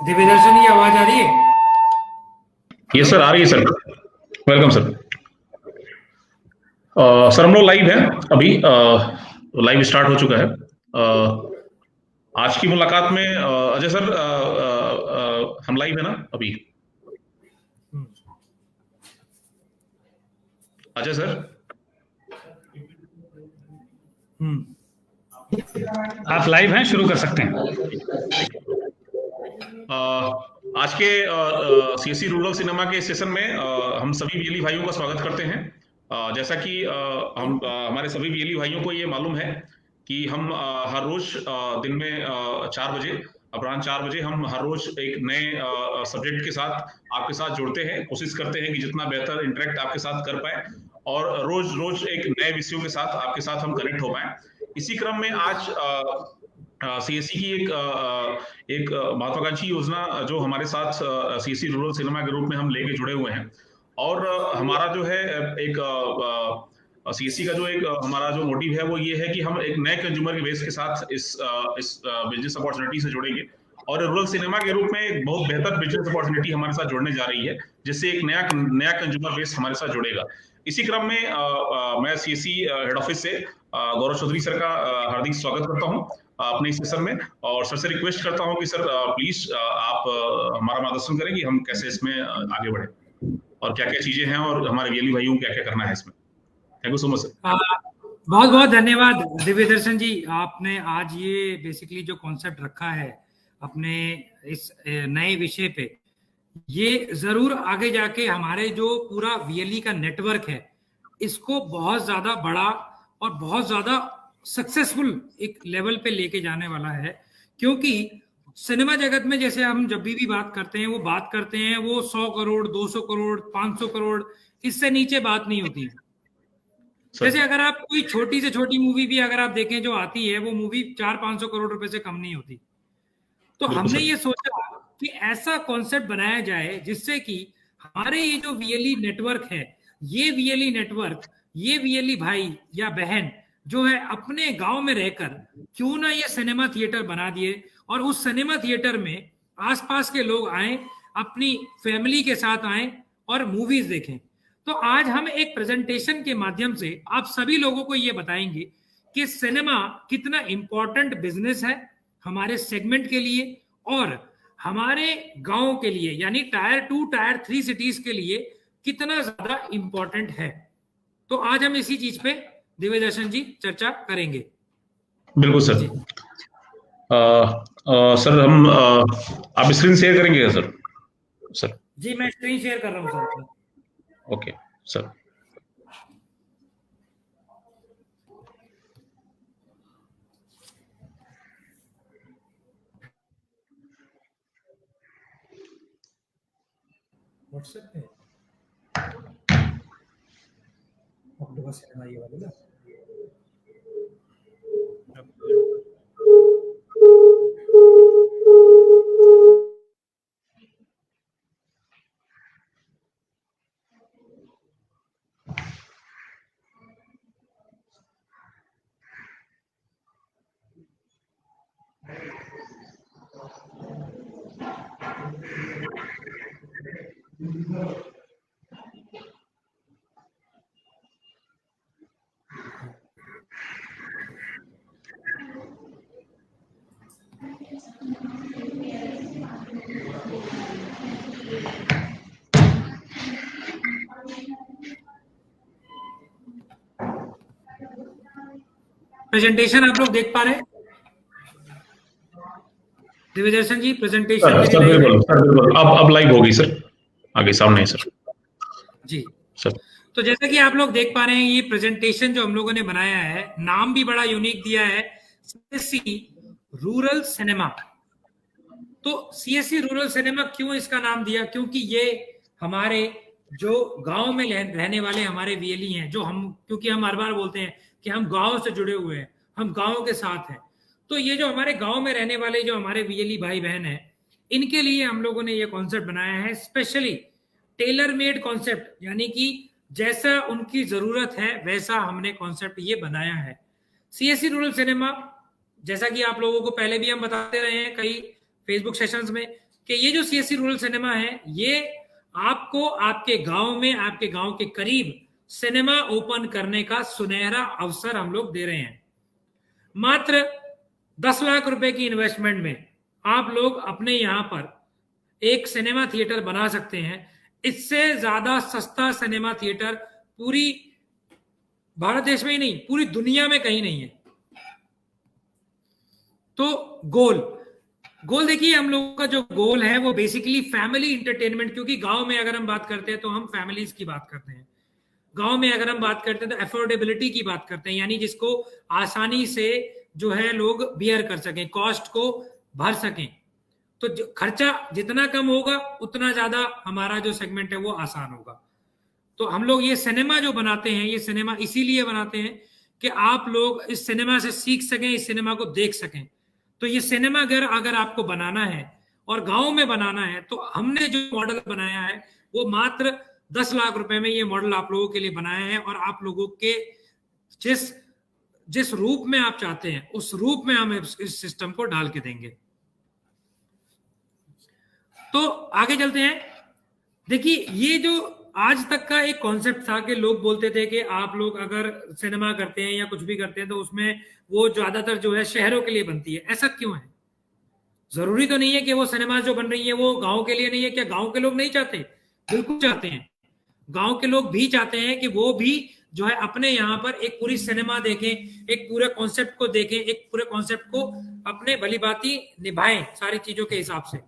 दिव्यदर्शन की आवाज आ रही है? यस सर, आ रही है सर। Welcome sir. सर हम लोग लाइव हैं अभी, लाइव स्टार्ट हो चुका है। आज की मुलाकात में अजय सर, हम लाइव है ना अभी? अजय सर, आप लाइव हैं, शुरू कर सकते हैं। आज के सीएससी रूरल सिनेमा के सेशन में हम सभी वीएलई भाइयों का स्वागत करते हैं। जैसा कि हमारे सभी वीएलई भाइयों को ये मालूम है कि हम हर रोज दिन में 4 बजे, अपराह्न 4 बजे हम हर रोज एक नए सब्जेक्ट के साथ आपके साथ जुड़ते हैं, कोशिश करते हैं कि जितना बेहतर इंटरेक्ट आपके साथ कर पाए और रोज रोज एक नए विषयों के साथ आपके साथ हम कनेक्ट हो पाए। इसी क्रम में आज सीएससी की एक महत्वाकांक्षी योजना जो हमारे साथ सीएससी रूरल सिनेमा के रूप में हम लेके जुड़े हुए हैं और हमारा जो है एक सीएससी का जो एक हमारा जो मोटिव है वो ये है कि हम एक नए कंज्यूमर के बेस के साथ इस बिजनेस अपॉर्चुनिटी से जुड़ेंगे और रूरल सिनेमा के रूप में एक बहुत बेहतर बिजनेस अपॉर्चुनिटी हमारे साथ जुड़ने जा रही है, जिससे एक नया कंज्यूमर बेस हमारे साथ जुड़ेगा। इसी क्रम में मैं सीएससी हेड ऑफिस से गौरव चौधरी सर का हार्दिक स्वागत करता हूं अपने इस सेशन में और सर से रिक्वेस्ट करता हूं कि सर प्लीज आप हमारा मार्गदर्शन करें कि हम कैसे इसमें आगे बढ़े और क्या क्या चीजें हैं और हमारे वीएलई भाइयों को क्या क्या करना है इसमें। Thank you so much sir. बहुत बहुत धन्यवाद दिव्यदर्शन जी। आपने आज ये बेसिकली जो कॉन्सेप्ट रखा है अपने इस नए विषय पे, ये जरूर आगे जाके हमारे जो पूरा वीएलई का नेटवर्क है इसको बहुत ज्यादा बड़ा और बहुत ज्यादा सक्सेसफुल एक लेवल पे लेके जाने वाला है। क्योंकि सिनेमा जगत में जैसे हम जब भी बात करते हैं वो 100 करोड़ 200 करोड़ 500 करोड़ इससे नीचे बात नहीं होती। जैसे अगर आप कोई छोटी से छोटी मूवी भी अगर आप देखें जो आती है, वो मूवी 400-500 करोड़ रुपए से कम नहीं होती। तो हमने ये सोचा कि ऐसा कॉन्सेप्ट बनाया जाए जिससे कि हमारे ये जो वीएलई नेटवर्क है, ये वीएलई नेटवर्क, ये वीएलई भाई या बहन जो है अपने गांव में रहकर क्यों ना ये सिनेमा थिएटर बना दिए और उस सिनेमा थिएटर में आसपास के लोग आए, अपनी फैमिली के साथ आए और मूवीज देखें। तो आज हम एक प्रेजेंटेशन के माध्यम से आप सभी लोगों को ये बताएंगे कि सिनेमा कितना इंपॉर्टेंट बिजनेस है हमारे सेगमेंट के लिए और हमारे गांव के लिए, यानी टायर 2 टायर 3 सिटीज के लिए कितना ज्यादा इंपॉर्टेंट है। तो आज हम इसी चीज पे दिव्यदर्शन जी चर्चा करेंगे। बिल्कुल सर। सर हम आप स्क्रीन शेयर करेंगे सर? सर जी मैं स्क्रीन शेयर कर रहा हूँ सर। Okay sir. व्हाट्सएप पे आपको सिनेमा ये वाली ना। प्रेजेंटेशन आप लोग देख पा रहे हैं? दिव्यदर्शन जी प्रेजेंटेशन सर बिल्कुल अब लाइव होगी सर, आगे सामने है सर जी सर। तो जैसा कि आप लोग देख पा रहे हैं, ये प्रेजेंटेशन जो हम लोगों ने बनाया है, नाम भी बड़ा यूनिक दिया है, सीएससी रूरल सिनेमा। तो सीएससी रूरल सिनेमा क्यों इसका नाम दिया? क्योंकि ये हमारे जो गांव में रहने वाले हमारे वीएलई हैं, जो हम, क्योंकि हम हर बार बोलते हैं कि हम गांव से जुड़े हुए हैं, हम गांव के साथ हैं, तो ये जो हमारे गांव में रहने वाले जो हमारे वीएलई भाई बहन हैं, इनके लिए हम लोगों ने ये कॉन्सेप्ट बनाया है, स्पेशली टेलर मेड कॉन्सेप्ट, यानी कि जैसा उनकी जरूरत है वैसा हमने कॉन्सेप्ट ये बनाया है। सीएससी रूरल सिनेमा, जैसा कि आप लोगों को पहले भी हम बताते रहे हैं कई फेसबुक सेशंस में, कि ये जो सीएससी रूरल सिनेमा है, ये आपको आपके गांव में, आपके गांव के करीब सिनेमा ओपन करने का सुनहरा अवसर हम लोग दे रहे हैं। मात्र 10 लाख रुपए की इन्वेस्टमेंट में आप लोग अपने यहां पर एक सिनेमा थिएटर बना सकते हैं। इससे ज्यादा सस्ता सिनेमा थिएटर पूरी भारत देश में ही नहीं, पूरी दुनिया में कहीं नहीं है। तो गोल देखिए, हम लोगों का जो गोल है वो बेसिकली फैमिली इंटरटेनमेंट, क्योंकि गांव में अगर हम बात करते हैं तो हम फैमिलीज की बात करते हैं। गांव में अगर हम बात करते हैं तो अफोर्डेबिलिटी की बात करते हैं, यानी जिसको आसानी से जो है लोग बियर कर सकें, कॉस्ट को भर सकें। तो खर्चा जितना कम होगा उतना ज्यादा हमारा जो सेगमेंट है वो आसान होगा। तो हम लोग ये सिनेमा जो बनाते हैं, ये सिनेमा इसीलिए बनाते हैं कि आप लोग इस सिनेमा से सीख सकें, इस सिनेमा को देख सकें। तो ये सिनेमा घर अगर आपको बनाना है और गांव में बनाना है, तो हमने जो मॉडल बनाया है वो मात्र 10 लाख रुपए में ये मॉडल आप लोगों के लिए बनाया है, और आप लोगों के जिस रूप में आप चाहते हैं उस रूप में हम इस सिस्टम को डाल के देंगे। तो आगे चलते हैं। देखिए, ये जो आज तक का एक कॉन्सेप्ट था कि लोग बोलते थे कि आप लोग अगर सिनेमा करते हैं या कुछ भी करते हैं तो उसमें वो ज्यादातर जो है शहरों के लिए बनती है। ऐसा क्यों है? जरूरी तो नहीं है कि वो सिनेमा जो बन रही है वो गांव के लिए नहीं है। क्या गांव के लोग नहीं चाहते? बिल्कुल चाहते हैं। गांव के लोग भी चाहते हैं कि वो भी जो है अपने यहाँ पर एक पूरी सिनेमा देखें, एक पूरे कॉन्सेप्ट को देखें, एक पूरे कॉन्सेप्ट को अपने भलीभांति निभाएं सारी चीजों के हिसाब से।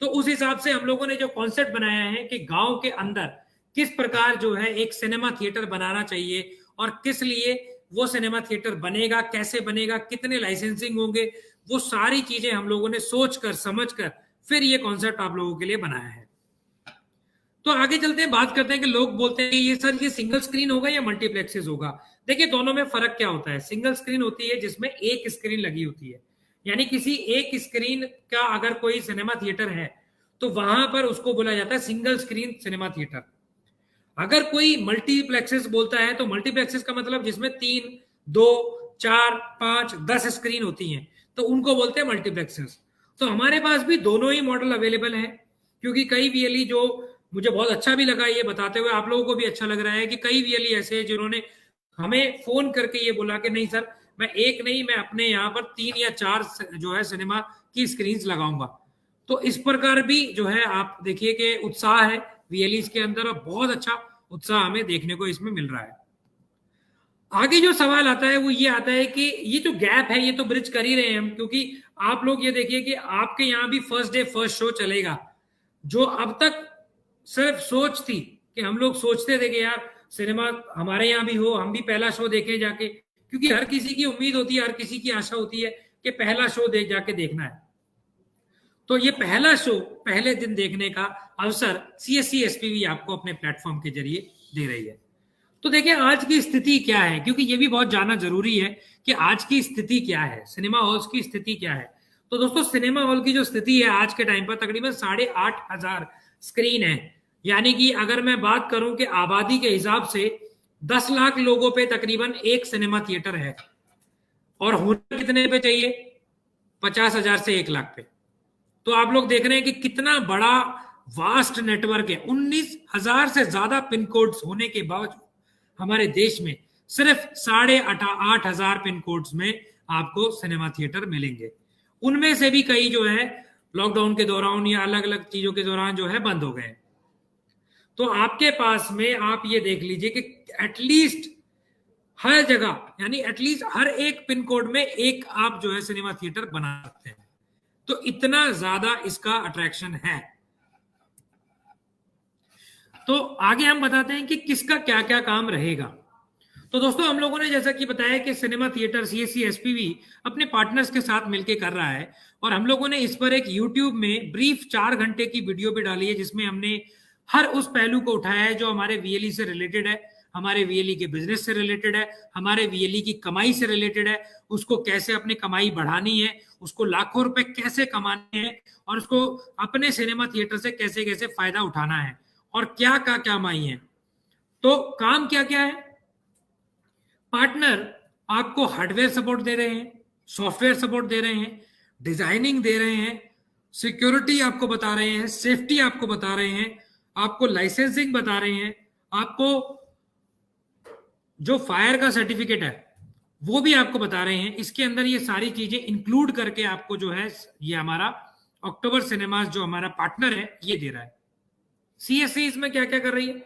तो उस हिसाब से हम लोगों ने जो कॉन्सेप्ट बनाया है कि गांव के अंदर किस प्रकार जो है एक सिनेमा थिएटर बनाना चाहिए और किस लिए वो सिनेमा थिएटर बनेगा, कैसे बनेगा, कितने लाइसेंसिंग होंगे, वो सारी चीजें हम लोगों ने सोच कर समझ कर फिर ये कॉन्सेप्ट आप लोगों के लिए बनाया है। तो आगे चलते हैं, बात करते हैं कि लोग बोलते हैं ये सर ये सिंगल स्क्रीन होगा या मल्टीप्लेक्सेस होगा। देखिए, दोनों में फर्क क्या होता है। सिंगल स्क्रीन होती है जिसमें एक स्क्रीन लगी होती है, यानी किसी एक स्क्रीन का अगर कोई सिनेमा थिएटर है तो वहां पर उसको बोला जाता है सिंगल स्क्रीन सिनेमा थिएटर। अगर कोई मल्टीप्लेक्सेस बोलता है तो मल्टीप्लेक्सेस का मतलब जिसमें 3, 2, 4, 5, 10 स्क्रीन होती हैं, तो उनको बोलते हैं मल्टीप्लेक्सेस। तो हमारे पास भी दोनों ही मॉडल अवेलेबल है, क्योंकि कई वीएलई, जो मुझे बहुत अच्छा भी लगा ये बताते हुए, आप लोगों को भी अच्छा लग रहा है कि कई वीएलई ऐसे हैं जिन्होंने हमें फोन करके ये बोला कि नहीं सर, मैं एक नहीं, मैं अपने यहाँ पर 3 या 4 जो है सिनेमा की स्क्रीन लगाऊंगा। तो इस प्रकार भी जो है आप देखिए कि उत्साह है वीएलई के अंदर, और बहुत अच्छा उत्साह हमें देखने को इसमें मिल रहा है। आगे जो सवाल आता है वो ये आता है कि ये जो गैप है ये तो ब्रिज कर ही रहे हैं हम, क्योंकि आप लोग ये देखिए कि आपके यहाँ भी फर्स्ट डे फर्स्ट शो चलेगा। जो अब तक सिर्फ सोच थी कि हम लोग सोचते थे कि यार सिनेमा हमारे यहाँ भी हो, हम भी पहला शो देखें जाके, क्योंकि हर किसी की उम्मीद होती है, हर किसी की आशा होती है कि पहला शो जाके देखना है। तो ये पहला शो पहले दिन देखने का अवसर सीएससी एसपीवी आपको अपने प्लेटफॉर्म के जरिए दे रही है। तो देखिए आज की स्थिति क्या है, क्योंकि ये भी बहुत जानना जरूरी है कि आज की स्थिति क्या है, सिनेमा हॉल्स की स्थिति क्या है। तो दोस्तों सिनेमा हॉल की जो स्थिति है आज के टाइम पर तकरीबन 8,500 स्क्रीन है। यानी कि अगर मैं बात करूं कि आबादी के हिसाब से 10 लाख लोगों पे तकरीबन एक सिनेमा थिएटर है, और होने कितने पे चाहिए? 50,000 से 1 लाख पे। तो आप लोग देख रहे हैं कि कितना बड़ा वास्ट नेटवर्क है। 19,000 से ज्यादा पिन कोड्स होने के बावजूद हमारे देश में सिर्फ 8,500 पिन कोड्स में आपको सिनेमा थिएटर मिलेंगे। उनमें से भी कई जो है लॉकडाउन के दौरान या अलग अलग चीजों के दौरान जो है बंद हो गए। तो आपके पास में आप ये देख लीजिए कि एटलीस्ट हर जगह, यानी एटलीस्ट हर एक पिन कोड में एक आप जो है सिनेमा थिएटर बना सकते हैं। तो इतना ज्यादा इसका अट्रैक्शन है। तो आगे हम बताते हैं कि किसका क्या क्या काम रहेगा। तो दोस्तों हम लोगों ने जैसा कि बताया कि सिनेमा थिएटर सीएससी एसपीवी अपने पार्टनर्स के साथ मिलकर कर रहा है, और हम लोगों ने इस पर एक यूट्यूब में ब्रीफ 4 घंटे की वीडियो भी डाली है, जिसमें हमने हर उस पहलू को उठाया है जो हमारे वीएलई से रिलेटेड है, हमारे वीएलई के बिजनेस से रिलेटेड है, हमारे वीएलई की कमाई से रिलेटेड है, उसको कैसे अपनी कमाई बढ़ानी है, उसको लाखों रुपए कैसे कमाने हैं, और उसको अपने सिनेमा थिएटर से कैसे कैसे फायदा उठाना है, और क्या कमाई है। तो काम क्या क्या है? पार्टनर आपको हार्डवेयर सपोर्ट दे रहे हैं, सॉफ्टवेयर सपोर्ट दे रहे हैं, डिजाइनिंग दे रहे हैं, सिक्योरिटी आपको बता रहे हैं, सेफ्टी आपको बता रहे हैं, आपको लाइसेंसिंग बता रहे हैं, आपको जो फायर का सर्टिफिकेट है वो भी आपको बता रहे हैं। इसके अंदर ये सारी चीजें इंक्लूड करके आपको जो है ये हमारा अक्टूबर सिनेमास जो हमारा पार्टनर है ये दे रहा है। सीएससी इसमें क्या क्या कर रही है?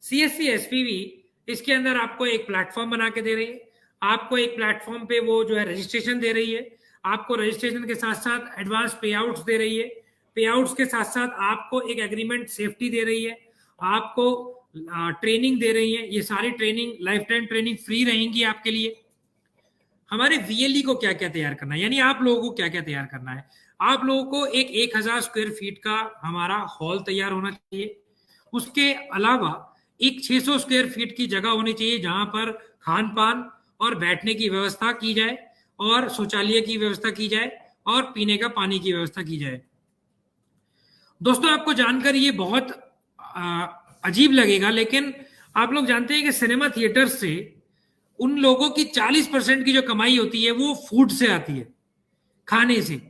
सीएससी एसपीवी इसके अंदर आपको एक प्लेटफॉर्म बना के दे रही है। आपको एक प्लेटफॉर्म पे वो जो है रजिस्ट्रेशन दे रही है, आपको रजिस्ट्रेशन के साथ साथ एडवांस पे आउट्स दे रही है, पे आउट्स के साथ साथ आपको एक एग्रीमेंट सेफ्टी दे रही है, आपको ट्रेनिंग दे रही है। ये सारी training life time training free रहेंगी आपके लिए। हमारे वीएलई को क्या क्या तैयार करना है, यानी आप लोगों को क्या क्या तैयार करना है? आप लोगों को एक 1,000 स्क्वायर फीट का हमारा हॉल तैयार होना चाहिए। उसके अलावा एक 600 स्क्वायर फीट की जगह होनी चाहिए जहां पर खान पान और बैठने की व्यवस्था की जाए, और शौचालय की व्यवस्था की जाए, और पीने का पानी की व्यवस्था की जाए। दोस्तों आपको जानकर ये बहुत अजीब लगेगा, लेकिन आप लोग जानते हैं कि सिनेमा थिएटर से उन लोगों की 40% की जो कमाई होती है वो फूड से आती है, खाने से।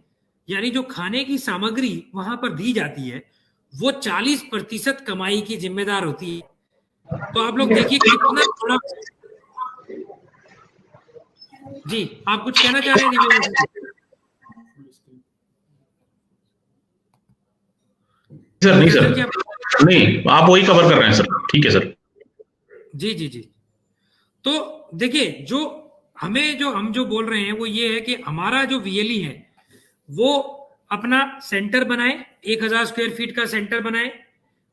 यानी जो खाने की सामग्री वहां पर दी जाती है वो 40% कमाई की जिम्मेदार होती है। तो आप लोग देखिए कितना थोड़ा। जी आप कुछ कहना चाह रहे हैं? सर नहीं सर, नहीं आप वही कवर कर रहे हैं सर। ठीक है सर। जी जी जी। तो देखिए जो हम जो बोल रहे हैं वो ये है कि हमारा जो वीएलई है वो अपना सेंटर बनाए, 1,000 स्क्वायर फीट का सेंटर बनाए।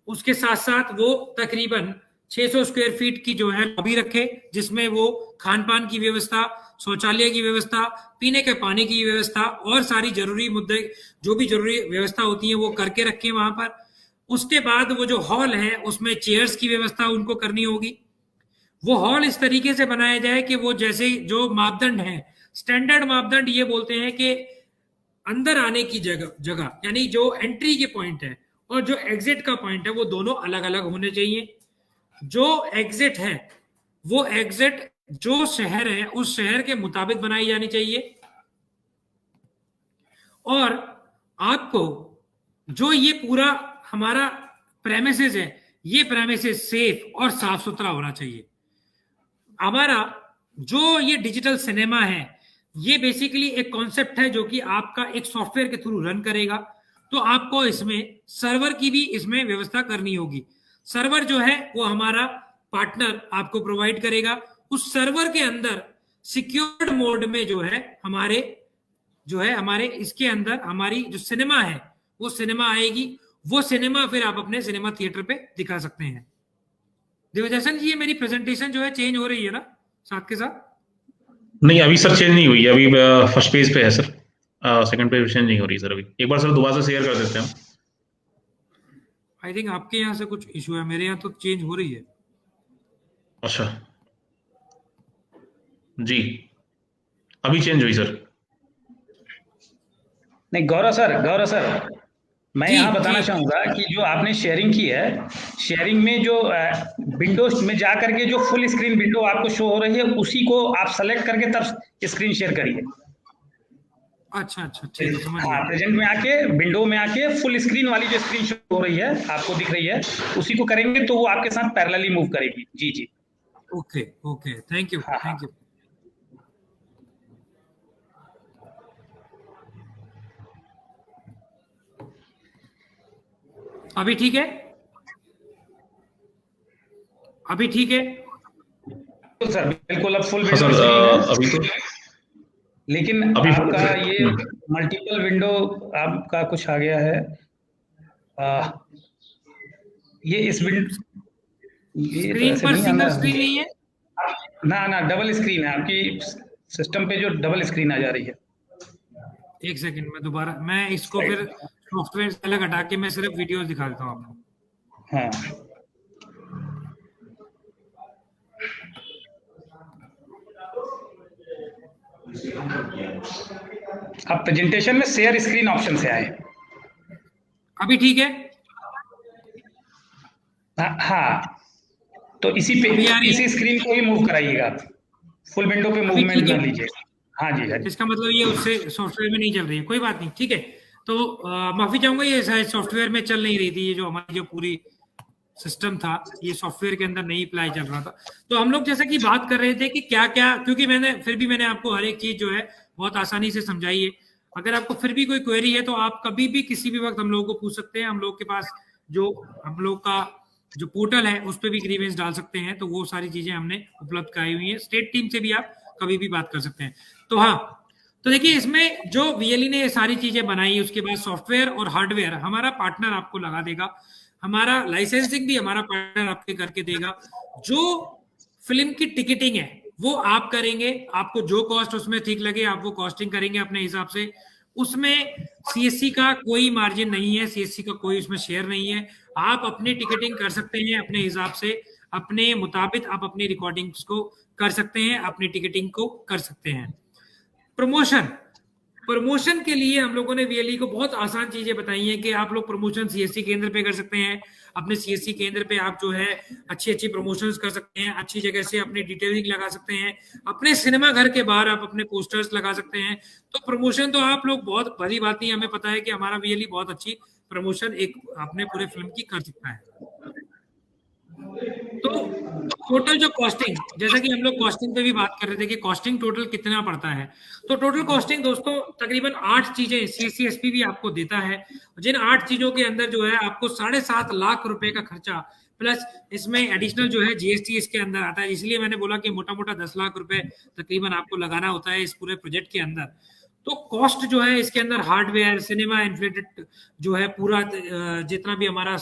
उसके साथ साथ वो तकरीबन 600 स्क्वायर फीट की जो है लॉबी रखे, जिसमें वो खान पान की व्यवस्था, शौचालय की व्यवस्था, पीने के पानी की व्यवस्था और सारी जरूरी मुद्दे जो भी जरूरी व्यवस्था होती है वो करके रखे वहां पर। उसके बाद वो जो हॉल है उसमें चेयर्स की व्यवस्था उनको करनी होगी। वो हॉल इस तरीके से बनाया जाए कि वो जैसे जो मापदंड है, स्टैंडर्ड मापदंड ये बोलते हैं कि अंदर आने की जगह यानी जो एंट्री के पॉइंट है और जो एग्जिट का पॉइंट है वो दोनों अलग अलग होने चाहिए। जो एग्जिट है वो एग्जिट जो शहर है उस शहर के मुताबिक बनाई जानी चाहिए, और आपको जो ये पूरा हमारा प्रेमिसेस है ये प्रेमिसेस सेफ और साफ सुथरा होना चाहिए। हमारा जो ये डिजिटल सिनेमा है ये बेसिकली एक कॉन्सेप्ट है जो कि आपका एक सॉफ्टवेयर के थ्रू रन करेगा। तो आपको इसमें सर्वर की भी इसमें व्यवस्था करनी होगी। सर्वर जो है वो हमारा पार्टनर आपको प्रोवाइड करेगा। उस सर्वर के अंदर सिक्योर्ड मोड में जो है हमारे इसके अंदर हमारी जो सिनेमा है वो सिनेमा आएगी। वो सिनेमा फिर आप अपने सिनेमा थिएटर पे दिखा सकते हैं। देवदर्शन जी ये मेरी प्रेजेंटेशन जो है चेंज हो रही है ना साथ के साथ? नहीं अभी सर चेंज नहीं हुई, अभी फर्स्ट पेज पे है सर, सेकंड पेज चेंज नहीं हो रही सर। अभी एक बार सर दोबारा से शेयर कर देते हैं। आई थिंक आपके यहाँ से कुछ इशू है, मेरे यहाँ तो चेंज हो रही है। अच्छा जी, अभी चेंज हुई सर। नहीं, गौरव सर, मैं जी यहाँ जी। बताना चाहूंगा कि जो आपने शेयरिंग की है, शेयरिंग में जो विंडोज में जा करके जो फुल स्क्रीन विंडो आपको शो हो रही है, उसी को आप सेलेक्ट करके तब स्क्रीन शेयर करिए। अच्छा अच्छा, ठीक है, समझ हाँ, गया। प्रेजेंट में आके विंडो में आके फुल स्क्रीन वाली जो स्क्रीन शो हो रही है, आपको दिख रही है, उसी को करेंगे तो वो आपके साथ पैरेलली मूव करेगी। जी जी। ओके ओके, थैंक यू हाँ हाँ। Thank you. अभी ठीक है, अभी ठीक है। तो सर बिल्कुल अब फुल हाँ विंडो सर, स्क्रीन है, अभी तो लेकिन अभी आपका ये मल्टीपल विंडो आपका कुछ आ गया है। आ, ये इस विंडो, ये तो स्क्रीन ऐसे पर नहीं आना सिंगल है। स्क्रीन नहीं है। ना ना, डबल स्क्रीन है आपकी सिस्टम पे, जो डबल स्क्रीन आ जा रही है। एक सेकंड में दोबारा, मैं इसको फिर साइड। सॉफ्टवेयर से अलग हटा के मैं सिर्फ वीडियोस दिखा देता हूँ आपको। हाँ, आप प्रेजेंटेशन में शेयर स्क्रीन ऑप्शन से आए। अभी ठीक है, हाँ, तो इसी पे, अभी आ रही है। इसी स्क्रीन को ही मूव कराइएगा, फुल विंडो पे अभी मूवमेंट ठीक ना है, लीजिए। हाँ जी, हाँ जी। इसका मतलब ये उससे सॉफ्टवेयर में नहीं चल रही है, कोई बात नहीं, ठीक है। तो माफी चाहूंगा, ये शायद सॉफ्टवेयर में चल नहीं रही थी, ये जो हमारी जो पूरी सिस्टम था ये सॉफ्टवेयर के अंदर नहीं अप्लाई चल रहा था। तो हम लोग जैसा कि बात कर रहे थे कि क्या क्या, क्योंकि मैंने आपको हर एक चीज जो है बहुत आसानी से समझाई है। अगर आपको फिर भी कोई क्वेरी है तो आप कभी भी किसी भी वक्त हम लोगों को पूछ सकते हैं। हम लोग के पास जो हम लोग का जो पोर्टल है उस पर भी ग्रीवेंस डाल सकते हैं, तो वो सारी चीजें हमने उपलब्ध कराई हुई है। स्टेट टीम से भी आप कभी भी बात कर सकते हैं। तो हाँ, तो देखिए इसमें जो वीएलई ने ये सारी चीजें बनाई, उसके बाद सॉफ्टवेयर और हार्डवेयर हमारा पार्टनर आपको लगा देगा, हमारा लाइसेंसिंग भी हमारा पार्टनर आपके करके देगा। जो फिल्म की टिकटिंग है वो आप करेंगे, आपको जो कॉस्ट उसमें ठीक लगे आप वो कॉस्टिंग करेंगे अपने हिसाब से। उसमें सीएससी का कोई मार्जिन नहीं है, सीएससी का कोई उसमें शेयर नहीं है। आप अपनी टिकटिंग कर सकते हैं अपने हिसाब से, अपने मुताबिक आप अपनी रिकॉर्डिंग्स को कर सकते हैं, अपनी टिकटिंग को कर सकते हैं। प्रमोशन, प्रमोशन के लिए हम लोगों ने वीएलई को बहुत आसान चीजें बताई हैं कि आप लोग प्रमोशन सीएससी केंद्र पे कर सकते हैं। अपने सीएससी केंद्र पे आप जो है अच्छी अच्छी प्रमोशंस कर सकते हैं, अच्छी जगह से अपनी डिटेलिंग लगा सकते हैं, अपने सिनेमा घर के बाहर आप अपने पोस्टर्स लगा सकते हैं। तो प्रमोशन तो आप लोग, बहुत बड़ी बात नहीं, हमें पता है कि हमारा वीएलई बहुत अच्छी प्रमोशन एक अपने पूरे फिल्म की कर सकता है। तो टोटल जो कॉस्टिंग, जैसा कि हम लोग कॉस्टिंग पे भी बात कर रहे थे कि कॉस्टिंग टोटल कितना पड़ता है, तो टोटल कॉस्टिंग दोस्तों तकरीबन 8 चीजें सीसीएसपी भी आपको देता है, जिन 8 चीजों के अंदर जो है आपको 7.5 लाख रुपए का खर्चा प्लस इसमें एडिशनल जो है जीएसटी इसके अंदर आता है। इसलिए मैंने बोला कि मोटा मोटा 10 लाख रुपए तकरीबन आपको लगाना होता है इस पूरे प्रोजेक्ट के अंदर। तो कॉस्ट जो है इसके अंदर हार्डवेयर, सिनेमा इन्फ्लेटेड जो है पूरा जितना भी हमारा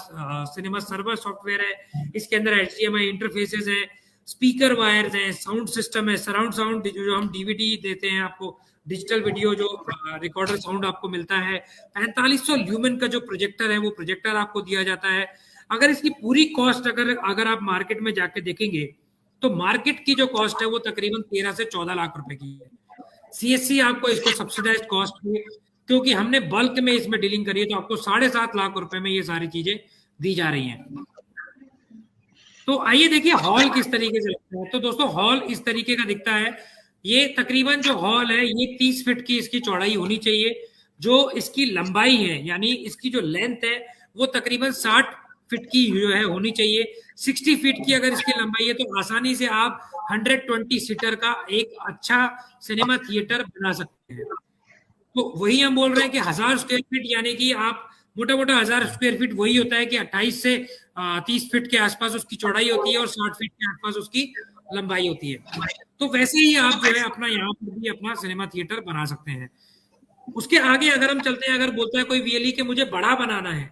सिनेमा सर्वर सॉफ्टवेयर है, इसके अंदर एचडीएमआई इंटरफेसेस है, स्पीकर वायर्स हैं, साउंड सिस्टम है, सराउंड साउंड जो हम डीवीडी देते हैं आपको, डिजिटल वीडियो जो रिकॉर्डर साउंड आपको मिलता है, 4500 ल्यूमेन का जो प्रोजेक्टर है वो प्रोजेक्टर आपको दिया जाता है। अगर इसकी पूरी कॉस्ट अगर आप मार्केट में जाके देखेंगे तो मार्केट की जो कॉस्ट है वो तकरीबन 13 से 14 लाख रुपए की है। सीएससी आपको इसको सब्सिडाइज कॉस्ट में, क्योंकि हमने बल्क में इसमें डीलिंग करी है, तो आपको 7.5 लाख रुपए में ये सारी चीजें दी जा रही हैं। तो आइए देखिए हॉल किस तरीके से लगता है। तो दोस्तों हॉल इस तरीके का दिखता है। ये तकरीबन जो हॉल है ये 30 फीट की इसकी चौड़ाई होनी चाहिए। जो इसकी लंबाई है यानी इसकी जो लेंथ है वो तकरीबन 60 फीट की जो है होनी चाहिए। 60 फीट की अगर इसकी लंबाई है तो आसानी से आप 120 सीटर का एक अच्छा सिनेमा थिएटर बना सकते हैं। तो वही हम बोल रहे हैं कि 1000 स्क्वायर फीट, यानी कि आप मोटा मोटा 1000 स्क्वायर फीट वही होता है कि 28 से 30 फीट के आसपास उसकी चौड़ाई होती है और 60 फीट के आसपास उसकी लंबाई होती है। तो वैसे ही आप जो है अपना यहाँ पर भी अपना सिनेमा थिएटर बना सकते हैं। उसके आगे अगर हम चलते हैं, अगर बोलता है कोई वीएलई के मुझे बड़ा बनाना है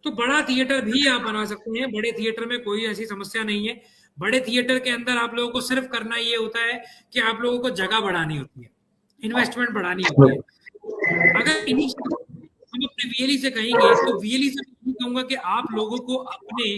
तो बड़ा थिएटर भी आप बना सकते हैं। बड़े थिएटर में कोई ऐसी समस्या नहीं है। बड़े थिएटर के अंदर आप लोगों को सिर्फ करना ये होता है कि आप लोगों को जगह बढ़ानी होती है, इन्वेस्टमेंट बढ़ानी होती है। अगर हम अपने वीएलई से कहेंगे तो वीएलई से कहूंगा कि आप लोगों को अपने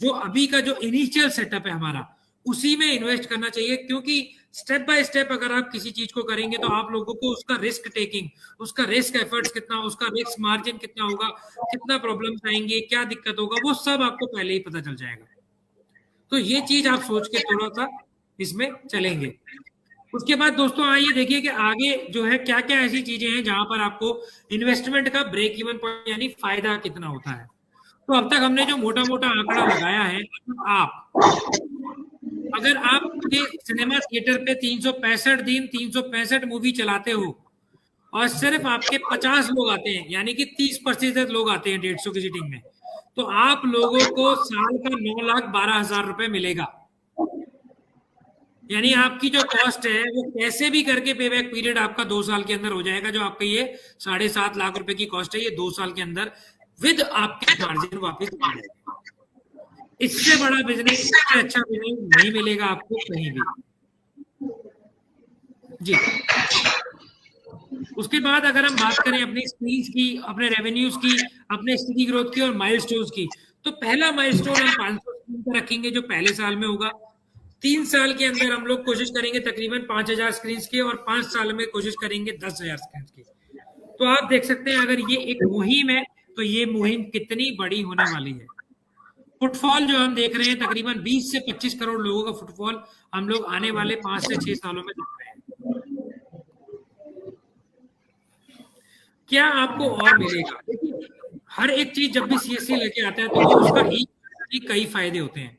जो अभी का जो इनिशियल सेटअप है हमारा उसी में इन्वेस्ट करना चाहिए, क्योंकि स्टेप बाय स्टेप अगर आप किसी चीज को करेंगे तो आप लोगों को उसका रिस्क टेकिंग, उसका रिस्क एफर्ट्स कितना, उसका रिस्क मार्जिन कितना होगा, कितना प्रॉब्लम्स आएंगे, क्या दिक्कत होगा, वो सब आपको पहले ही पता चल जाएगा। तो ये चीज आप सोच के थोड़ा सा इसमें चलेंगे। उसके बाद दोस्तों आइए देखिए कि आगे जो है क्या क्या ऐसी चीजें हैं जहां पर आपको इन्वेस्टमेंट का ब्रेक इवन पॉइंट यानी फायदा कितना होता है। तो अब तक हमने जो मोटा मोटा आंकड़ा लगाया है, अगर आप सिनेमा थिएटर पे 365 दिन 365 मूवी चलाते हो और सिर्फ आपके 50 लोग आते हैं, यानी कि 30% लोग आते हैं 150 की सीटिंग में, तो आप लोगों को साल का 9,12,000 रुपए मिलेगा। यानी आपकी जो कॉस्ट है वो कैसे भी करके पेबैक पीरियड आपका 2 साल के अंदर हो जाएगा। जो आपका ये 7.5 लाख रुपए की कॉस्ट है, ये 2 साल के अंदर विद आपके मार्जिन वापस आ जाएगा। इससे बड़ा बिजनेस, इससे अच्छा बिजनेस नहीं मिलेगा आपको कहीं भी जी। उसके बाद अगर हम बात करें अपनी स्क्रीन्स की, अपने रेवेन्यूज की, अपने स्टडी ग्रोथ की और माइलस्टोन्स की, तो पहला माइलस्टोन हम 500 स्क्रीन पर रखेंगे जो पहले साल में होगा। 3 साल के अंदर हम लोग कोशिश करेंगे तकरीबन 5,000 स्क्रीन की, और 5 साल में कोशिश करेंगे 10,000 स्क्रीन की। तो आप देख सकते हैं अगर ये एक मुहिम है तो ये मुहिम कितनी बड़ी होने वाली है। फुटफॉल जो हम देख रहे हैं तकरीबन 20 से 25 करोड़ लोगों का फुटफॉल हम लोग आने वाले 5 से 6 सालों में देख रहे हैं। क्या आपको और मिलेगा? देखिए, हर एक चीज जब भी सीएससी लेके आता है तो उसका ही कई फायदे होते हैं।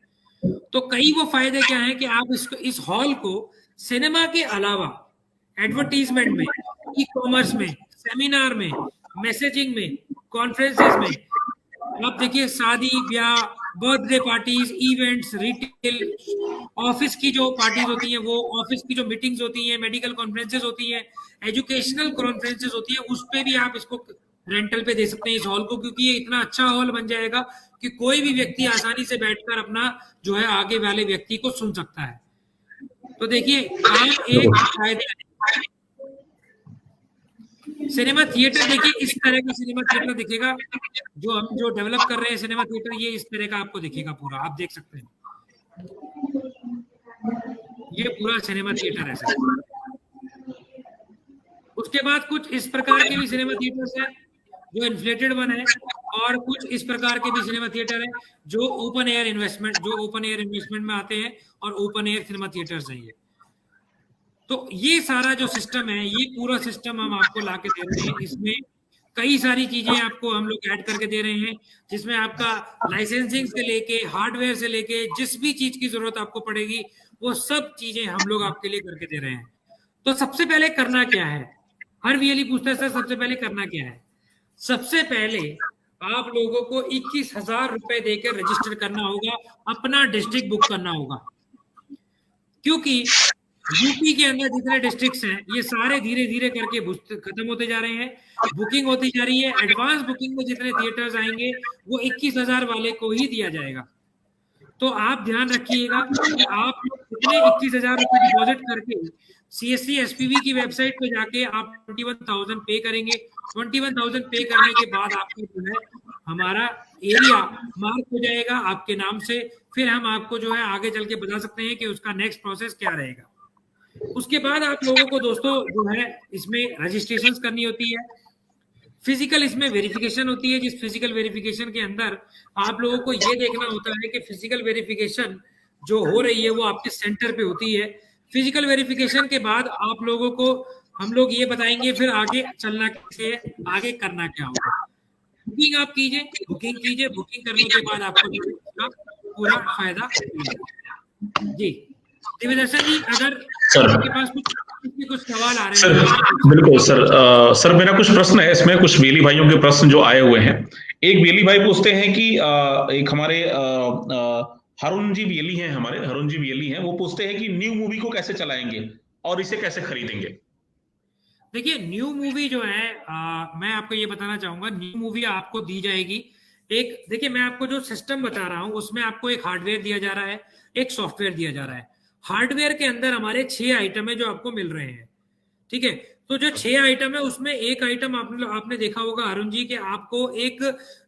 तो कई वो फायदे क्या हैं कि आप इसको, इस हॉल को सिनेमा के अलावा एडवर्टीजमेंट में, ई कॉमर्स में, सेमिनार में, मैसेजिंग में, कॉन्फ्रेंसेस में, आप देखिए शादी ब्याह, birthday parties, events, retail, office की जो पार्टीज होती हैं वो, ऑफिस की जो मीटिंग्स होती हैं, मेडिकल कॉन्फ्रेंसेस होती हैं, एजुकेशनल कॉन्फ्रेंसेस होती है, उस पे भी आप इसको रेंटल पे दे सकते हैं इस हॉल को, क्योंकि ये इतना अच्छा हॉल बन जाएगा कि कोई भी व्यक्ति आसानी से बैठकर अपना जो है आगे वाले व्यक्ति को सुन सकता है। तो देखिए आप एक फायदे, सिनेमा थिएटर देखिए इस तरह का सिनेमा थिएटर दिखेगा जो हम जो डेवलप कर रहे हैं सिनेमा थिएटर, ये इस तरह का आपको दिखेगा पूरा, आप देख सकते हैं ये पूरा सिनेमा थिएटर है सर। उसके बाद कुछ इस प्रकार के भी सिनेमा थिएटर्स हैं जो इन्फ्लेटेड वन है, और कुछ इस प्रकार के भी सिनेमा थिएटर है जो ओपन एयर इन्वेस्टमेंट में आते हैं, और ओपन एयर सिनेमा थिएटर्स हैं ये। तो ये सारा जो सिस्टम है, ये पूरा सिस्टम हम आपको ला के दे रहे हैं। इसमें कई सारी चीजें आपको हम लोग ऐड करके दे रहे हैं, जिसमें आपका लाइसेंसिंग से लेके, हार्डवेयर से लेके, जिस भी चीज की जरूरत आपको पड़ेगी वो सब चीजें हम लोग आपके लिए करके दे रहे हैं। तो सबसे पहले करना क्या है, हर वीएलई पूछता है सर सबसे पहले करना क्या है। सबसे पहले आप लोगों को 21,000 रुपए देकर रजिस्टर करना होगा, अपना डिस्ट्रिक्ट बुक करना होगा, क्योंकि यूपी के अंदर जितने डिस्ट्रिक्ट्स हैं ये सारे धीरे धीरे करके खत्म होते जा रहे हैं, बुकिंग होती जा रही है। एडवांस बुकिंग में जितने थिएटर्स आएंगे वो 21,000 वाले को ही दिया जाएगा। तो आप ध्यान रखिएगा कि आप कितने 21,000 रुपए डिपॉजिट करके सीएससी एसपीवी की वेबसाइट पे जाके आप 21,000 पे करेंगे। 21,000 पे करने के बाद आपको जो है हमारा एरिया मार्क हो जाएगा आपके नाम से, फिर हम आपको जो है आगे चल के बता सकते हैं कि उसका नेक्स्ट प्रोसेस क्या रहेगा। उसके बाद आप लोगों को दोस्तों जो है इसमें रजिस्ट्रेशन करनी होती है, फिजिकल इसमें वेरिफिकेशन होती है, जिस फिजिकल वेरिफिकेशन के अंदर आप लोगों को ये देखना होता है कि फिजिकल वेरिफिकेशन जो हो रही है वो आपके सेंटर पे होती है। फिजिकल वेरिफिकेशन के बाद आप लोगों को हम लोग ये बताएंगे फिर आगे चलना कैसे है, आगे करना क्या होगा। बुकिंग आप कीजिए, बुकिंग करने के बाद आपको पूरा फायदा मिलेगा। जी दिव्यदर्शन जी, अगर आपके पास कुछ सवाल आ रहे हैं। बिल्कुल सर। सर मेरा कुछ प्रश्न है इसमें, कुछ वीएलई भाइयों के प्रश्न जो आए हुए हैं। एक वीएलई भाई पूछते हैं कि एक हमारे हरुण जी वीएलई हैं, वो पूछते हैं कि न्यू मूवी को कैसे चलाएंगे और इसे कैसे खरीदेंगे। देखिए न्यू मूवी जो है मैं आपको ये बताना चाहूंगा, न्यू मूवी आपको दी जाएगी एक, देखिए मैं आपको जो सिस्टम बता रहा हूं उसमें आपको एक हार्डवेयर दिया जा रहा है, एक सॉफ्टवेयर दिया जा रहा है। हार्डवेयर के अंदर हमारे 6 आइटम है जो आपको मिल रहे हैं, ठीक है। तो जो 6 आइटम है उसमें एक आइटम आपने देखा होगा अरुण जी के आपको एक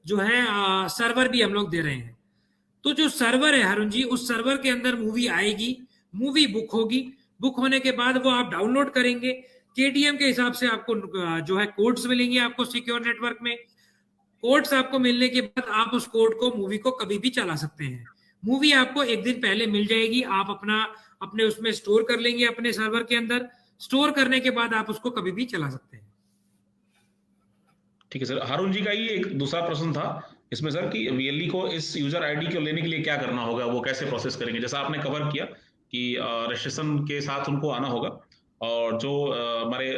जो है सर्वर भी हम लोग दे रहे हैं। तो जो सर्वर है हरुण जी, उस सर्वर के अंदर मूवी आएगी, मूवी बुक होगी, बुक होने के बाद वो आप डाउनलोड करेंगे, केटीएम के हिसाब से आपको जो है कोड्स मिलेंगे आपको सिक्योर नेटवर्क में। कोड्स आपको मिलने के बाद आप उस कोड को, मूवी को कभी भी चला सकते हैं। मूवी आपको एक दिन पहले मिल जाएगी, आप अपने उसमें स्टोर कर लेंगे अपने सर्वर के अंदर। स्टोर करने के बाद आप उसको कभी भी चला सकते हैं। ठीक है सर। हारून जी का ही एक दूसरा प्रश्न था इसमें सर कि वीएलई को इस यूजर आईडी को लेने के लिए क्या करना होगा, वो कैसे प्रोसेस करेंगे? जैसा आपने कवर किया कि रजिस्ट्रेशन के साथ उनको आना होगा, और जो हमारे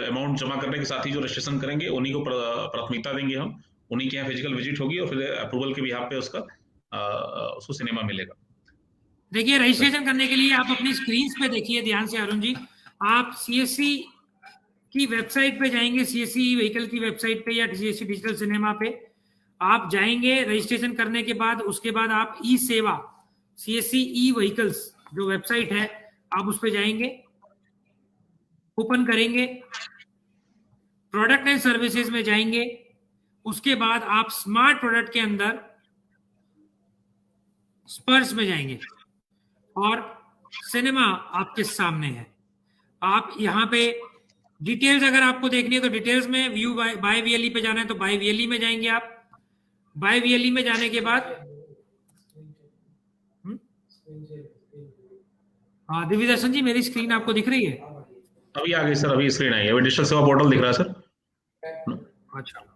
अमाउंट जमा करने के साथ ही जो रजिस्ट्रेशन करेंगे उन्हीं को प्राथमिकता देंगे हम, उन्हीं के यहाँ फिजिकल विजिट होगी और फिर अप्रूवल के बिहाफ पे उसको सिनेमा मिलेगा। देखिए, रजिस्ट्रेशन करने के लिए आप अपनी स्क्रीन पे देखिए ध्यान से अरुण जी, आप सीएससी की वेबसाइट पे जाएंगे, सीएससी व्हीकल की वेबसाइट पे या सीएससी डिजिटल सिनेमा पे आप जाएंगे रजिस्ट्रेशन करने के बाद। उसके बाद आप ई सेवा, सीएससी ई व्हीकल्स जो वेबसाइट है, आप उस पे जाएंगे, ओपन करेंगे, प्रोडक्ट एंड सर्विसेज में जाएंगे। उसके बाद आप स्मार्ट प्रोडक्ट के अंदर स्पर्श में जाएंगे और सिनेमा आपके सामने है। आप यहाँ पे डिटेल्स अगर आपको देखनी है तो डिटेल्स में व्यू बाय वीएलई पे जाना है तो बाय वीएलई में जाएंगे आप। बाय वीएलई में जाने के बाद हाँ दिव्य दर्शन जी, मेरी स्क्रीन आपको दिख रही है? अभी आ गई सर, अभी स्क्रीन आई है, अभी डिजिटल सेवा पोर्टल दिख रहा है सर। अच्छा,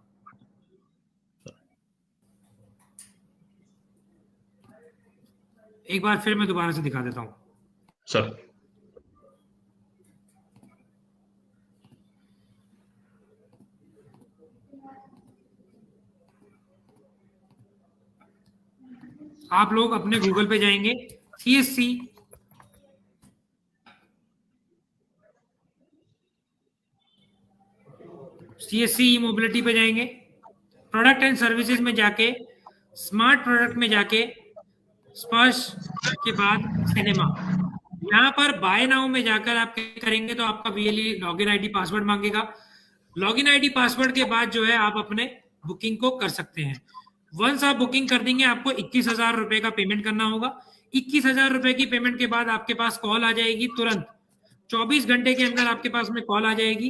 एक बार फिर मैं दोबारा से दिखा देता हूं सर। आप लोग अपने गूगल पे जाएंगे, सीएससी ई मोबिलिटी पे जाएंगे, प्रोडक्ट एंड सर्विसेज में जाके स्मार्ट प्रोडक्ट में जाके स्पर्श के बाद सिनेमा, यहाँ पर बाय नाउ में जाकर आप क्या करेंगे तो आपका वीएलई लॉगिन आईडी पासवर्ड मांगेगा। लॉगिन आईडी पासवर्ड के बाद जो है आप अपने बुकिंग को कर सकते हैं। वंस आप बुकिंग कर देंगे आपको 21,000 रुपए का पेमेंट करना होगा। 21,000 रुपए की पेमेंट के बाद आपके पास कॉल आ जाएगी, तुरंत 24 घंटे के अंदर आपके पास में कॉल आ जाएगी।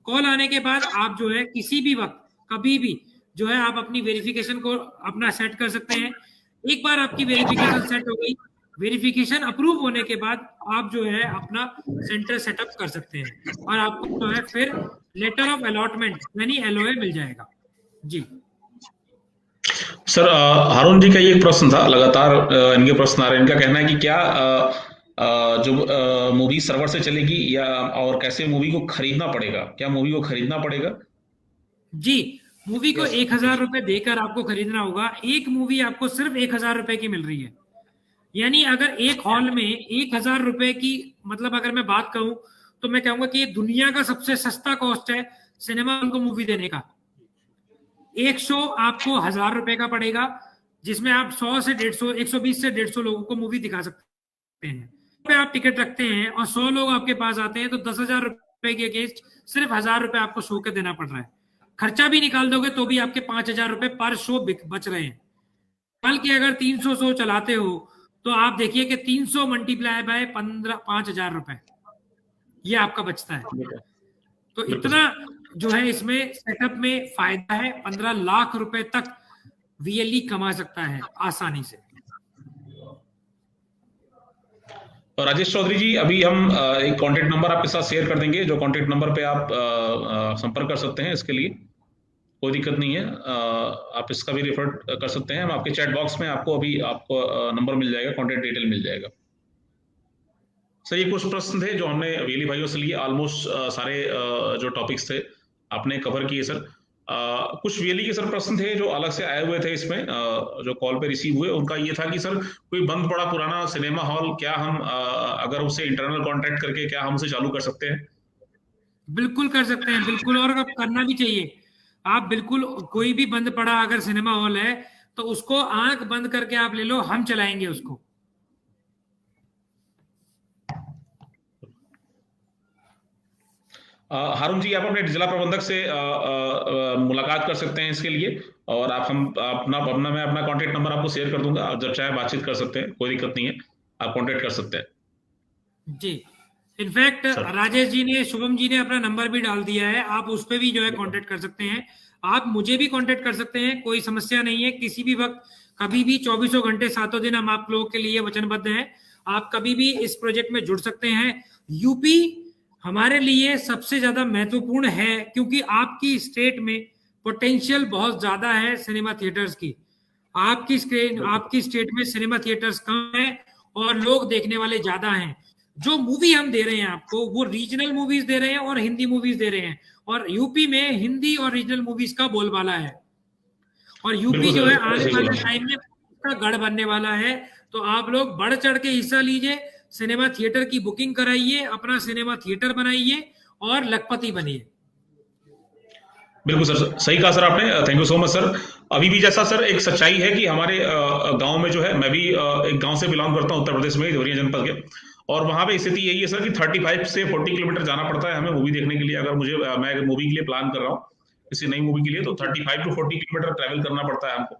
कॉल आने के बाद आप जो है किसी भी वक्त कभी भी जो है आप अपनी वेरिफिकेशन को अपना सेट कर सकते हैं। एक बार आपकी वेरिफिकेशन सेट हो गई, वेरिफिकेशन अप्रूव होने के बाद आप जो है अपना सेंटर सेटअप कर सकते हैं और आपको जो है फिर लेटर ऑफ अलॉटमेंट यानी एलओए मिल जाएगा। जी सर, हारून जी का ये एक प्रश्न था, लगातार इनके प्रश्न आ रहे हैं। इनका कहना है कि क्या जो मूवी सर्वर से चलेगी या और कैसे मूवी को खरीदना पड़ेगा, क्या मूवी को खरीदना पड़ेगा? जी, मूवी को 1,000 रुपए देकर आपको खरीदना होगा। एक मूवी आपको सिर्फ 1,000 रुपए की मिल रही है, यानी अगर एक हॉल में 1,000 रुपए की, मतलब अगर मैं बात कहूं तो मैं कहूंगा कि ये दुनिया का सबसे सस्ता कॉस्ट है सिनेमा हॉल को मूवी देने का। एक शो आपको 1,000 रुपए का पड़ेगा, जिसमें आप 100 से 150, 120 से 150 लोगों को मूवी दिखा सकते हैं। पे आप टिकट रखते हैं और 100 लोग आपके पास आते हैं तो 10,000 रुपए के अगेंस्ट सिर्फ 1,000 रुपए आपको शो के देना पड़ रहा है। खर्चा भी निकाल दोगे तो भी आपके 5,000 रुपए पर शो बच रहे हैं। साल के अगर 300 शो चलाते हो तो आप देखिए कि 300 मल्टीप्लाई बाय 5,000 रुपए ये आपका बचता है। तो इतना जो है इसमें सेटअप में फायदा है। 15 लाख रुपए तक वीएलई कमा सकता है आसानी से। और राजेश चौधरी जी, अभी हम एक कॉन्टेक्ट नंबर आपके साथ शेयर कर देंगे, जो कॉन्टेक्ट नंबर पे आप संपर्क कर सकते हैं। इसके लिए कोई दिक्कत नहीं है, आप इसका भी रेफर कर सकते हैं। हम आपके चैट बॉक्स में आपको नंबर मिल जाएगा, कॉन्टेक्ट डिटेल मिल जाएगा। सर, ये कुछ प्रश्न थे जो हमने वीएलई भाइयों से लिए। ऑलमोस्ट सारे जो टॉपिक्स थे आपने कवर किए सर। कुछ वीएलई के सर प्रश्न थे जो अलग से आए हुए थे इसमें, जो कॉल पे रिसीव हुए। उनका ये था कि सर कोई बंद पड़ा पुराना सिनेमा हॉल, क्या हम अगर उससे इंटरनल कॉन्टैक्ट करके क्या हम उसे चालू कर सकते हैं? बिल्कुल कर सकते हैं, बिल्कुल, और अब करना भी चाहिए। आप बिल्कुल कोई भी बंद पड़ा अगर सिनेमा हॉल है तो उसको आंख बंद करके आप ले लो, हम चलाएंगे उसको। हारून जी, आप अपने जिला प्रबंधक से मुलाकात कर सकते हैं इसके लिए, और आप हम अपना मैं अपना कांटेक्ट नंबर आपको शेयर कर दूंगा, आप जब चाहे बातचीत कर सकते हैं, कोई दिक्कत नहीं है, आप कांटेक्ट कर सकते हैं जी। In fact sir. राजेश जी ने, शुभम जी ने अपना नंबर भी डाल दिया है, आप उस पर भी जो है कांटेक्ट कर सकते हैं। आप मुझे भी कांटेक्ट कर सकते हैं, कोई समस्या नहीं है, किसी भी वक्त, कभी भी, 24 घंटे 7 दिन हम आप लोगों के लिए वचनबद्ध हैं। आप कभी भी इस प्रोजेक्ट में जुड़ सकते हैं। यूपी हमारे लिए सबसे ज्यादा महत्वपूर्ण है, क्योंकि आपकी स्टेट में पोटेंशियल बहुत ज्यादा है सिनेमा थिएटर्स की। आपकी स्टेट में सिनेमा थिएटर्स कम है और लोग देखने वाले ज्यादा हैं। जो मूवी हम दे रहे हैं आपको, वो रीजनल मूवीज दे रहे हैं और हिंदी मूवीज दे रहे हैं, और यूपी में हिंदी और रीजनल मूवीज का बोलबाला है, और यूपी जो है आने वाले टाइम में उसका गढ़ बनने वाला है। तो आप लोग बढ़ चढ़ के हिस्सा लीजिए, सिनेमा थिएटर की बुकिंग कराइए, अपना सिनेमा थिएटर बनाइए और लखपति बनिए। बिल्कुल सर, सही कहा सर आपने, thank you so much sir. अभी भी जैसा सर एक सच्चाई है कि हमारे गांव में जो है, मैं भी एक गांव से बिलोंग करता हूं उत्तर प्रदेश में, देवरिया जनपद के, और वहां पे स्थिति यही है सर कि 35 से 40 किलोमीटर जाना पड़ता है हमें मूवी देखने के लिए। अगर मैं मूवी के लिए प्लान कर रहा हूँ, किसी नई मूवी के लिए, तो 35 टू 40 किलोमीटर ट्रैवल करना पड़ता है हमको,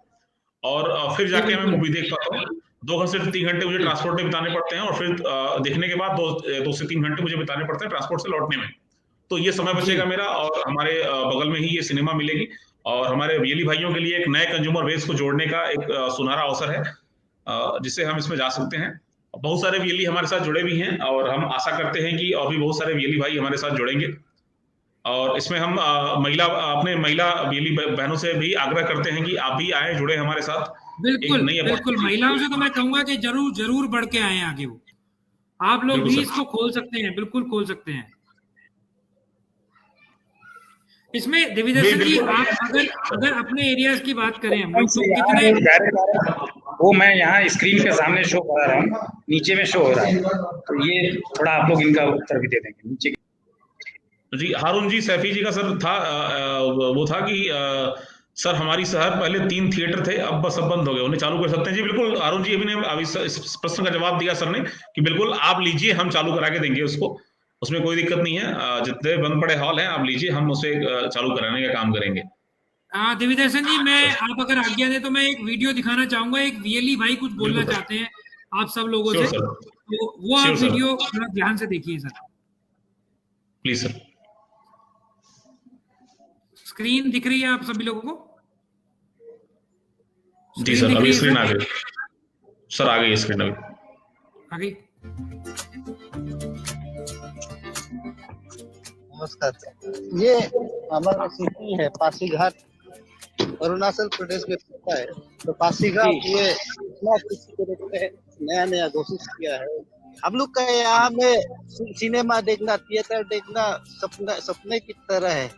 और फिर जाके हमें मूवी देख पाता हूँ। 2 से 3 घंटे मुझे ट्रांसपोर्ट में बिताने पड़ते हैं, और फिर देखने के बाद 2 से 3 घंटे मुझे बिताने पड़ते हैं ट्रांसपोर्ट से लौटने में। तो ये समय बचेगा मेरा, और हमारे बगल में ही ये सिनेमा मिलेगी, और हमारे वीएलई भाइयों के लिए एक नए कंज्यूमर बेस को जोड़ने का एक सुनहरा अवसर है, जिससे हम इसमें जा सकते हैं। बहुत सारे वीएलई हमारे साथ जुड़े भी हैं, और हम आशा करते हैं कि और भी बहुत सारे वीएलई भाई हमारे साथ जुड़ेंगे। और इसमें हम अपने महिला वीएलई बहनों से भी आग्रह करते हैं कि आप भी आए, जुड़े हमारे साथ। बिल्कुल बिल्कुल, महिलाओं से तो मैं कहूंगा कि जरूर जरूर बढ़ के आए आगे। वो आप लोग भी इसको खोल सकते हैं, बिल्कुल खोल सकते हैं। इसमें देवीदर्शन जी, आप अगर अपने एरियाज की बात करें हम लोग, तो कितने, वो मैं यहाँ स्क्रीन के सामने शो करा रहा हूँ, नीचे में शो हो रहा है, तो ये थोड़ा आप लोग इनका उत्तर भी दे देंगे नीचे जी। हारून जी, सैफी जी का सर था, वो था कि सर हमारी शहर पहले 3 थिएटर थे, अब बस अब बंद हो गए, उन्हें चालू कर सकते हैं। जी बिल्कुल हारून जी, अभी ने इस प्रश्न का जवाब दिया सर ने कि बिल्कुल आप लीजिए, हम चालू करा के देंगे उसको, उसमें कोई दिक्कत नहीं है। जितने बंद पड़े हॉल हैं आप लीजिए, हम उसे चालू कराने का काम करेंगे। देवीदर्शन जी, मैं, आप अगर आज्ञा दें तो मैं एक वीडियो दिखाना चाहूंगा। एक वीएलई भाई कुछ बोलना चाहते हैं आप सब लोगों से, तो वो आप वीडियो थोड़ा ध्यान से देखिए सर, प्लीज सर। स्क्रीन दिख रही है आप सभी लोगों को? जी सर, अभी स्क्रीन आ गई सर, आ गई स्क्रीन अभी आ गई। नमस्कार, ये हमारा सिटी है पासीघाट, अरुणाचल प्रदेश में पड़ता है। तो पासीघाट ये नया नया घोषित किया है। हम लोग का यहाँ में सिनेमा देखना, थिएटर देखना सपने की तरह है।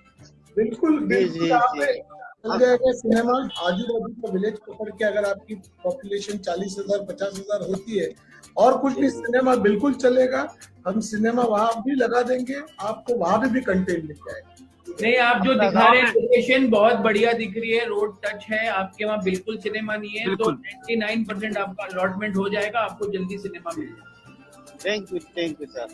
बिल्कुल बिल्कुल, मिल जाएगा सिनेमा। आजू बाजू का विलेज पकड़ के अगर आपकी पॉपुलेशन 40,000 50,000 होती है और कुछ भी, सिनेमा बिल्कुल चलेगा। हम सिनेमा वहां भी लगा देंगे, आपको वहां भी कंटेंट मिल जाएगा। नहीं, आप जो दिखा रहे हैं लोकेशन बहुत बढ़िया दिख रही है, रोड टच है, आपके वहाँ बिल्कुल सिनेमा नहीं है, तो 99% आपका अलॉटमेंट हो जाएगा, आपको जल्दी सिनेमा मिल जाएगा। Thank you sir.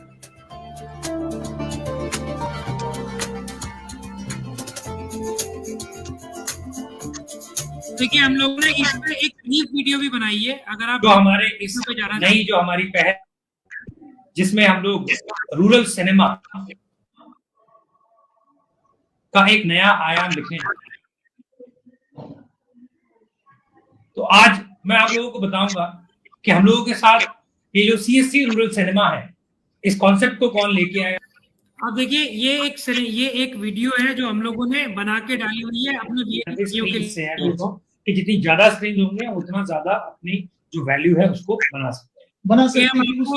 देखिए, हम लोगों ने इसमें एक न्यूज़ वीडियो भी बनाई है, अगर आप जो हमारे इस नई जो हमारी पहल, जिसमें हम लोग रूरल सिनेमा का एक नया आयाम लिखने जा रहे हैं। तो आज मैं आप लोगों को बताऊंगा कि हम लोगों के साथ ये जो सीएससी रूरल सिनेमा है, इस कॉन्सेप्ट को कौन लेके आया। अब देखिए, ये एक वीडियो है जो हम लोगों ने बना के डाली हुई है अपने वीडियो के लिए, कि जितनी ज्यादा स्क्रीन होंगे उतना ज्यादा अपनी जो वैल्यू है उसको बना सकते हैं। उस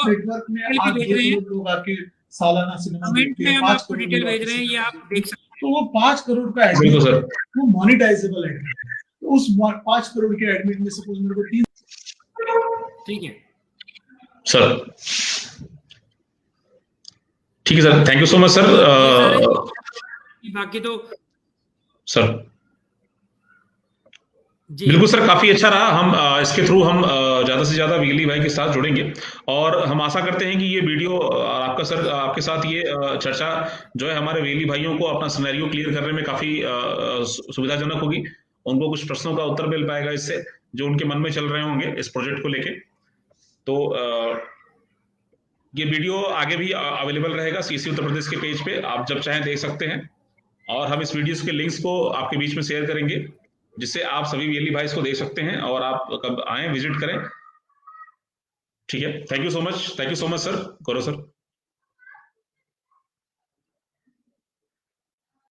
नेटवर्क में आप लोग आके सालाना सिनेमा देखते हैं, 5 करोड़ डिटेल भेज रहे हैं, ये आप देख सकते हैं। तो वो 5 करोड़ का एडमिट, वो मोनेटाइजेबल है। तो उस 5 करोड़ के एडमिट में सपोज मेरे को 3, ठीक है सर, ठीक है sir, thank you so much sir. बाकी तो सर बिल्कुल सर, काफी अच्छा रहा। हम इसके थ्रू हम ज्यादा से ज्यादा वीएलई भाई के साथ जुड़ेंगे और हम आशा करते हैं कि ये वीडियो आपका सर आपके साथ ये चर्चा जो है हमारे वीएलई भाइयों को अपना सिनेरियो क्लियर करने में काफी सुविधाजनक होगी। उनको कुछ प्रश्नों का उत्तर मिल पाएगा इससे, जो उनके मन में चल रहे होंगे इस प्रोजेक्ट को लेके। तो ये वीडियो आगे भी अवेलेबल रहेगा सीएससी उत्तर प्रदेश के पेज पे, आप जब चाहें देख सकते हैं। और हम इस वीडियोस के लिंक्स को आपके बीच में शेयर करेंगे, जिससे आप सभी वीएलई भाई इसको देख सकते हैं और आप कब आए विजिट करें। ठीक है, thank you so much sir, Gaurav sir.